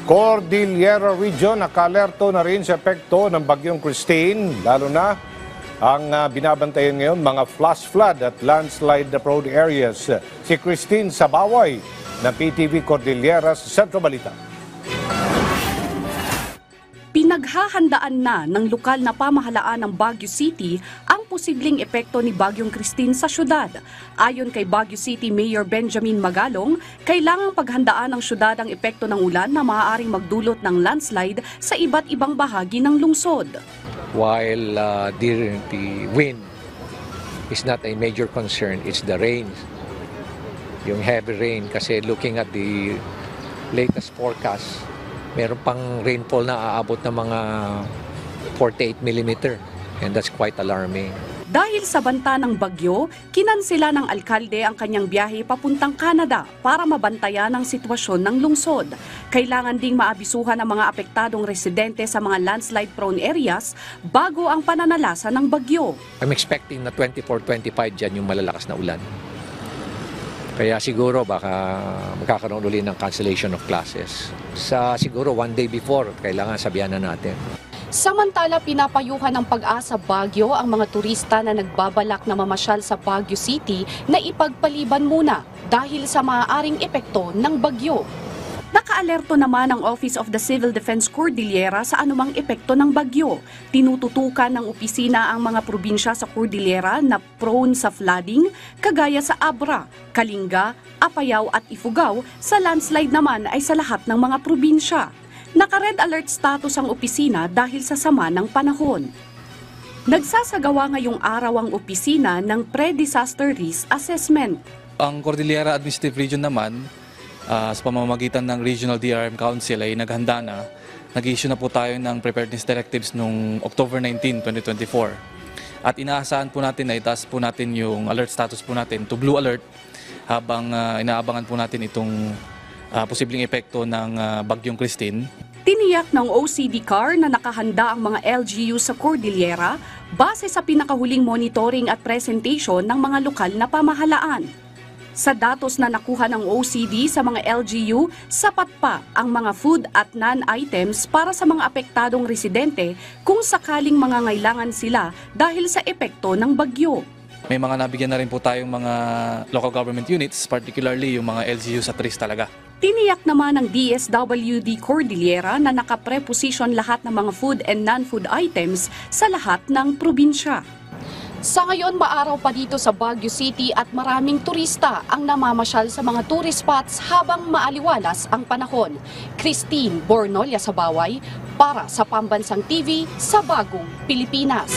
Cordillera Region naka-alerto na rin sa epekto ng bagyong Christine, lalo na ang binabantayan ngayon mga flash flood at landslide prone areas. Si Christine Sabaway ng PTV Cordillera sa Centro Balita. Pinaghahandaan na ng lokal na pamahalaan ng Baguio City ang posibleng epekto ni Bagyong Christine sa syudad. Ayon kay Baguio City Mayor Benjamin Magalong, kailangang paghandaan ng syudad ang epekto ng ulan na maaaring magdulot ng landslide sa iba't ibang bahagi ng lungsod. While the wind is not a major concern, it's the rain. Yung heavy rain, kasi looking at the latest forecast, meron pang rainfall na aabot ng mga 48 mm, and that's quite alarming. Dahil sa banta ng bagyo, kinansela ng alkalde ang kanyang biyahe papuntang Canada para mabantayan ang sitwasyon ng lungsod. Kailangan ding maabisuhan ang mga apektadong residente sa mga landslide-prone areas bago ang pananalasa ng bagyo. I'm expecting na 24-25 dyan yung malalakas na ulan. Kaya siguro baka magkakaroon ulit ng cancellation of classes. Siguro one day before, kailangan sabihan na natin. Samantala, pinapayuhan ng Pag-asa Baguio ang mga turista na nagbabalak na mamasyal sa Baguio City na ipagpaliban muna dahil sa maaaring epekto ng bagyo. Nakaalerto naman ang Office of the Civil Defense Cordillera sa anumang epekto ng bagyo. Tinututukan ng opisina ang mga probinsya sa Cordillera na prone sa flooding, kagaya sa Abra, Kalinga, Apayao at Ifugao. Sa landslide naman ay sa lahat ng mga probinsya. Naka-red alert status ang opisina dahil sa sama ng panahon. Nagsasagawa ngayong araw ang opisina ng Pre-Disaster Risk Assessment. Ang Cordillera Administrative Region naman, sa pamamagitan ng Regional DRM Council ay naghanda na. Nag-issue na po tayo ng preparedness directives noong October 19, 2024. At inaasahan po natin na itaas po natin yung alert status po natin to blue alert habang inaabangan po natin itong posibleng epekto ng bagyong Christine. Tiniyak ng OCDCAR na nakahanda ang mga LGU sa Cordillera base sa pinakahuling monitoring at presentation ng mga lokal na pamahalaan. Sa datos na nakuha ng OCD sa mga LGU, sapat pa ang mga food at non-items para sa mga apektadong residente kung sakaling mangangailangan sila dahil sa epekto ng bagyo. May mga nabigyan na rin po tayong mga local government units, particularly yung mga LGU sa TRIS talaga. Tiniyak naman ng DSWD Cordillera na nakapreposition lahat ng mga food and non-food items sa lahat ng probinsya. Sa ngayon, maaraw pa dito sa Baguio City at maraming turista ang namamasyal sa mga tourist spots habang maaliwalas ang panahon. Christine Bornolia Sabaway para sa Pambansang TV sa Bagong Pilipinas.